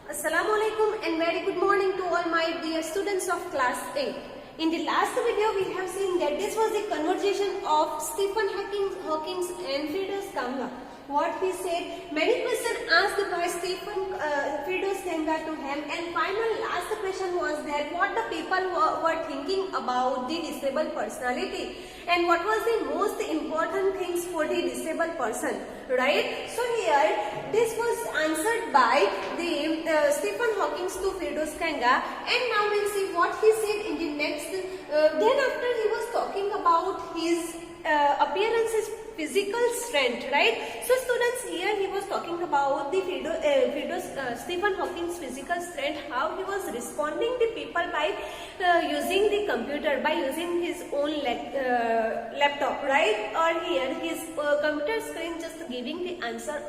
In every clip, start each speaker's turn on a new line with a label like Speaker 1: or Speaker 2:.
Speaker 1: Assalamualaikum and very good morning to all my dear students of class 8. In the last video we have seen that this was a conversation of Stephen Hawking and Friedrich Kanga. What he said, many questions asked by Stephen Friedrich Kanga to him, and final last question was that what the people were thinking about the disabled personality and what was the most important things for the disabled person, right? So here this was answered by the Stephen Hawking to Friedrich Kanga, and now we'll see what he said in the next. Then after he was talking about his appearances, physical strength, right? So students, here he was talking about the Stephen Hawking's physical strength, how he was responding to people by using the computer, by using his own laptop, right? Or here his computer screen just giving the answer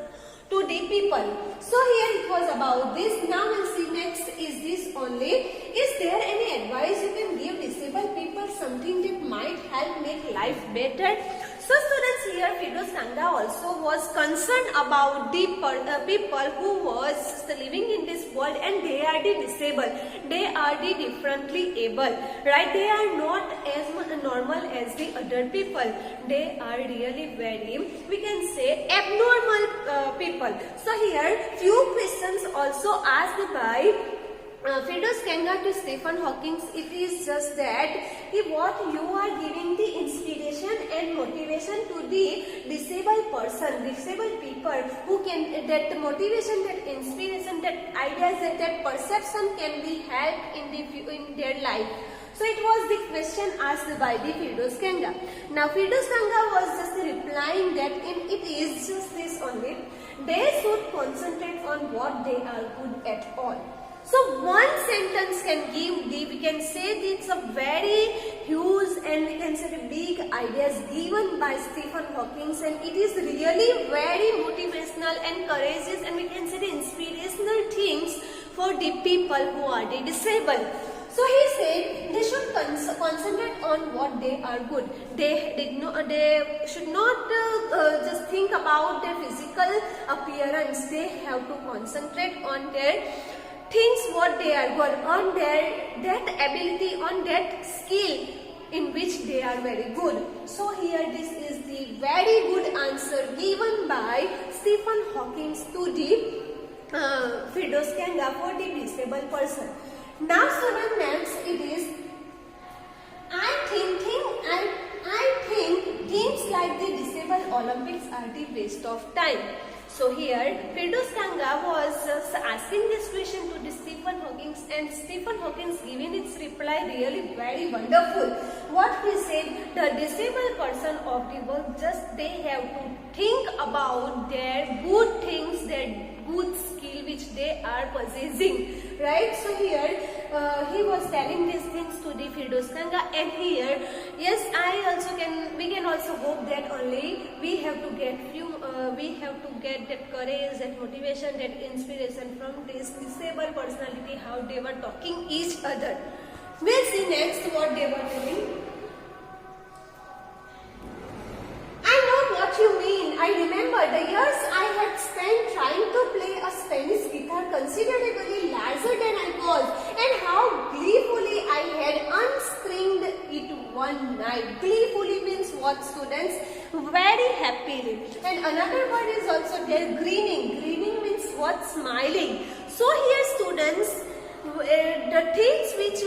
Speaker 1: to the people. So here it was about this. Now we'll see next is this only. Is there any advice you can give disabled people, something that might help make life better? So students, here Friedrich Kanga also was concerned about the people who was living in this world and they are the disabled. They are the differently able, right? They are not as normal as the other people. They are really very, we can say, abnormal people. So here few questions also asked by Friedrich Kanga to Stephen Hawking. It is just that what you are giving the inspiration and motivation to the disabled person, disabled people who can, that motivation, that inspiration, that ideas, that perception can be helped in their life. So it was the question asked by the Friedrich Kanga. Now Friedrich Kanga was just replying that it is just this only. They should concentrate on what they are good at all. So one sentence can give we can say it's a very huge and we can say the big ideas given by Stephen Hawking, and it is really very motivational and courageous and we can say the inspirational things for the people who are the disabled. So he said they should concentrate on what they are good. They should not just think about their physical appearance. They have to concentrate on their things what they are good, on that ability, on that skill in which they are very good. So here this is the very good answer given by Stephen Hawking to the Friedrich Kanga for the disabled person. Now student, next it is I think things like the disabled Olympics are the waste of time. So here Friedrich Kanga was asking this question to the Stephen Hawking, and Stephen Hawking giving its reply really very wonderful. What he said, the disabled person of the world, just they have to think about their good things, their good skill which they are possessing, right? So here he was telling these things to the Friedrich Kanga, and here yes, we can also hope that only we have to get that courage, that motivation, that inspiration from this disabled personality, how they were talking each other. We'll see next what they were doing. I know what you mean. I remember the years I had spent trying to play a Spanish guitar considerably larger than I was, and how gleefully I had unstringed it one night. Gleefully means what, students? Very happily. And another word is also there, grinning. Grinning means what? Smiling. So here students, the things which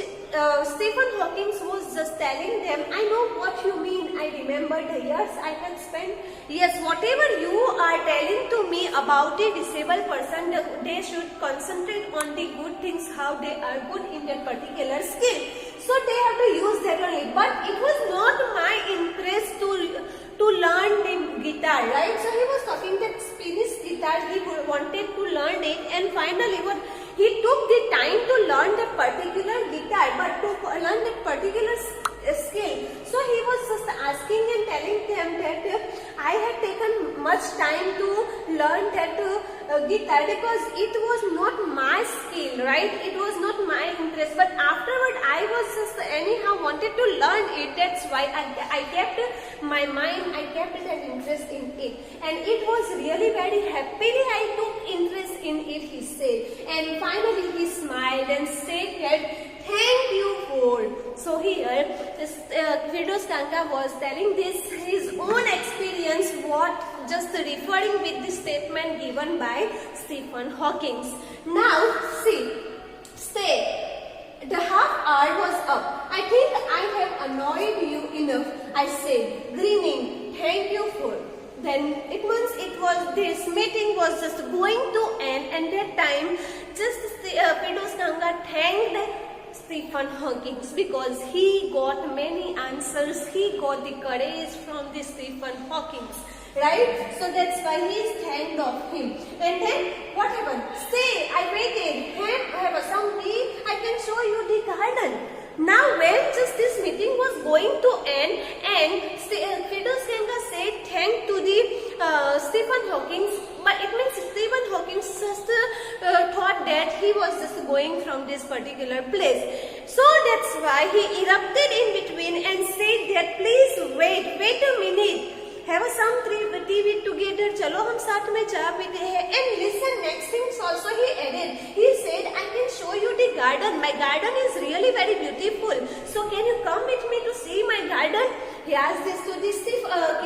Speaker 1: Stephen Hawking was just telling them, I know what you mean, I remember the years I had spent. Yes, whatever you are telling to me about a disabled person, they should concentrate on the good things, how they are good in that particular skill. So they have to use that only. But it was not my interest to learn the guitar, right? So he was talking that Spanish guitar, he wanted to learn it, and finally he took the time to learn that particular guitar, but to learn that particular skill. So he was just asking and telling them that I had taken much time to learn that guitar because it was not my skill, right? It was not my interest. But afterward, I was just anyhow wanted to learn it. That's why I kept my mind, I kept an interest in it. And it was really very happily I took interest in it, he said. And finally he smiled and said that, thank you for. So here, Firdaus Kanga was telling this his own experience, what just referring with the statement given by Stephen Hawking. Now, stay. The half hour was up. I think I have annoyed you enough, I said, grinning. Thank you for. Then it means it was this meeting was just going to end, and that time just Firdaus Kanga thanked Stephen Hawking because he got many answers. He got the courage from the Stephen Hawking, right? So that's why he is thanked of him. And then what happened? Stay, I waited. Have some tea. I can show you the garden. Now when just this meeting was going to end, and Firdaus Kanga said thank to the Stephen Hawking, but it means Stephen Hawking just thought that he was just going from this particular place. So that's why he erupted in between and said that please wait a minute. Have some tea together. चलो हम साथ में चाय पीते हैं. And listen, next things also he added. He said, I can show you the garden. My garden is really very beautiful. So can you come with me to see my garden? He asked this to the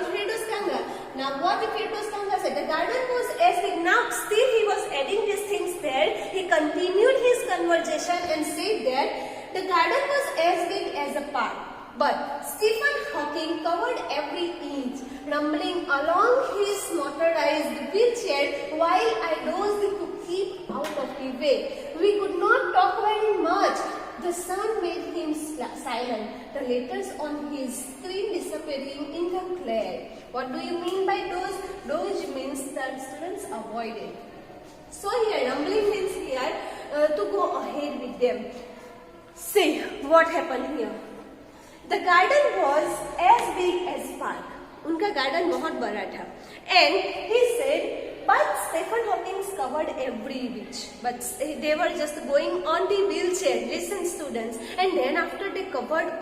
Speaker 1: Firdaus Kanga. Now what the Firdaus Kanga said? The garden was as big. Now still he was adding these things there. He continued his conversation and said that the garden was as big as a park. But Stephen Hawking covered every inch, rumbling along his motorized wheelchair while I dozed to keep out of the way. We could not talk very much. The sun made him silent, the letters on his screen disappearing in the glare. What do you mean by doze? Doze means that students avoid it. So here, rumbling means here to go ahead with them. See what happened here. The garden was as big as park. उनका garden बहुत बड़ा था. And he said, but Stephen Hawking covered every inch. But they were just going on the wheelchair. Listen, students. And then after they covered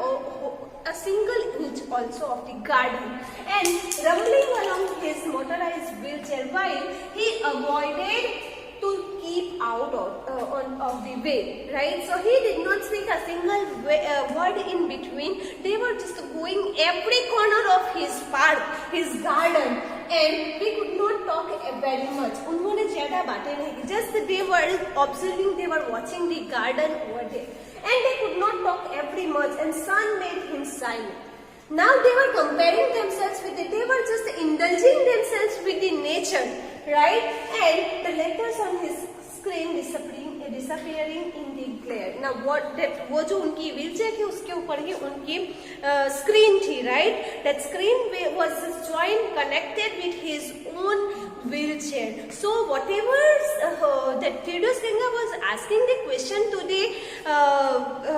Speaker 1: a single inch also of the garden. And rumbling along his motorized wheelchair while he avoided to keep out of the way, right? So he did not speak a single word in between. They were just going every corner of his park, his garden, and we could not talk very much. उन्होंने ज़्यादा बातें नहीं की. Just they were observing, they were watching the garden over there, and they could not talk every much. And sun made him silent. Now they were comparing themselves with it. They were just indulging themselves with the nature, right? And the letters on his screen disappearing in the glare. Now what that वो जो उनकी wheelchair थी उसके ऊपर ही उनकी screen थी, right? That screen was joined, connected with his own wheelchair. So whatever that Firdaus Kanga was asking the question to the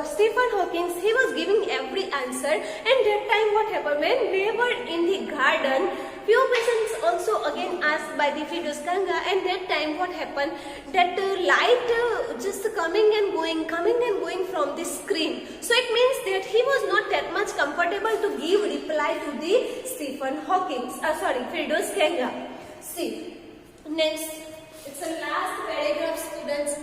Speaker 1: Stephen Hawking, he was giving every answer. And that time what happened, when they were in the garden, few questions also again asked by the Firdaus Kanga, and that time what happened, that light just coming and going from the screen. So it means that he was not that much comfortable to give reply to the Stephen Hawking, Firdaus Kanga. See, next, it's the last paragraph, students.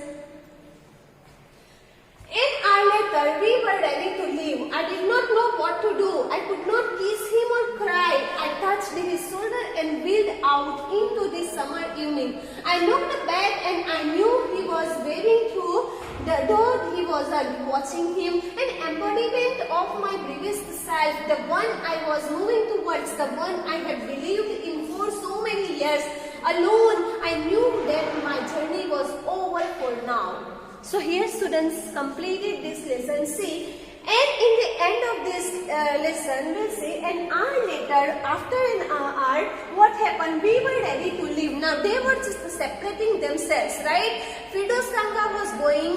Speaker 1: An hour later, we were ready to leave. I did not know what to do. I could not kiss him or cry. I touched his shoulder and wheeled out into the summer evening. I looked back and I knew he was waving through the door. He wasn't watching him. An embodiment of my previous self, the one I was moving towards, the one I had believed in for so many years. Alone, I knew that my journey was over for now. So here students completed this lesson. See, And in the end of this lesson, we'll see an hour later, after an hour, what happened? We were ready to leave. Now they were just separating themselves, right? Firdous Kanga was going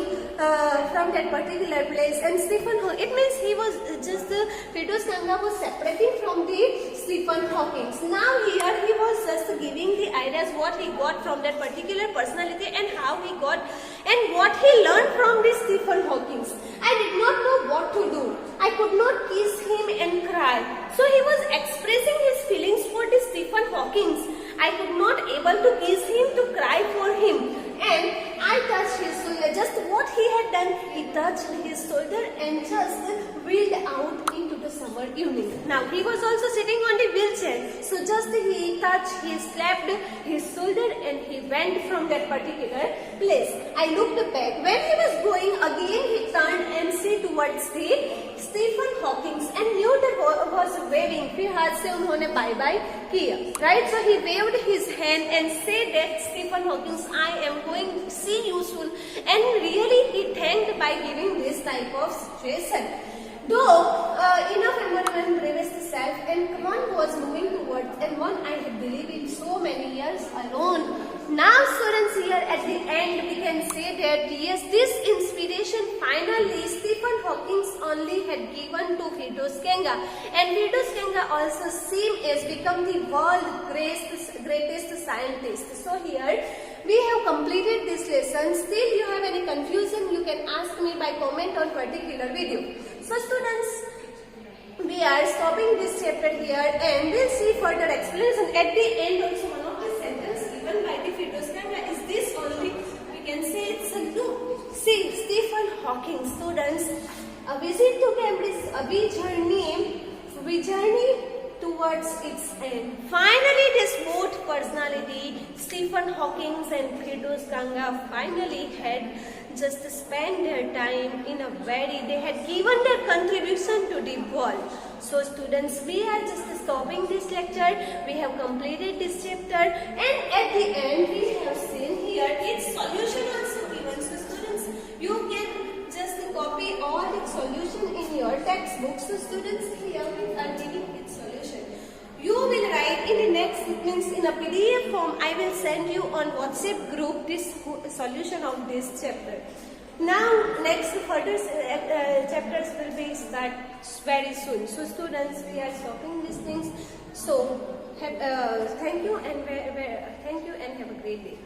Speaker 1: from that particular place, and Stephen Hawking, it means he was just, Firdous Kanga was separating from the Stephen Hawking. Now here he was just giving the ideas what he got from that particular personality and how he got and what he learned from this Stephen Hawking. I did not know what to do. I could not kiss him and cry. So he was expressing his feelings for this Stephen Hawking. I could not able to kiss him, to cry for him. And I touched his shoulder. Just what he had done, he touched his shoulder and just wheeled out into the summer evening. Now he was also sitting on the wheelchair. So just he touched, he slapped his shoulder and he went from that particular place. I looked back. When he was going again, he turned and said towards the Stephen Hawking and knew that was waving. फिर हाथ से उन्होंने bye bye किया. Right? So he waved his hand and said that Stephen Hawking, I am going to see you soon. And really he thanked by giving this type of situation. Though enough environment previous to self, and one was moving towards, and one I had believed in so many years alone. Now students, here at the end we can say that yes, this inspiration finally Stephen Hawking only had given to Firdous Kanga, and Firdous Kanga also seemed as become the world's greatest scientist. So here we have completed this lesson. Still you have any confusion, you can ask me by comment on particular video. So students, we are stopping this chapter here and we'll see further explanation. At the end also one of the sentence given by the Firdous Kanga is this only. We can say it's a look. See, Stephen Hawking, students, a visit to Cambridge, we journey towards its end. Finally, this both personality, Stephen Hawking and Firdous Kanga, finally had just spent their time in a they had given their contribution to the world. So students, we are just stopping this lecture. We have completed this chapter, and at the end we have seen here its solution also given. So students, you can just copy all its solution in your textbook. So students, here we are giving its solution. You will write in the next, means in a PDF form, I will send you on WhatsApp group this solution of this chapter. Now next further chapters will be start very soon. So students, we are stopping these things. So thank you and have a great day.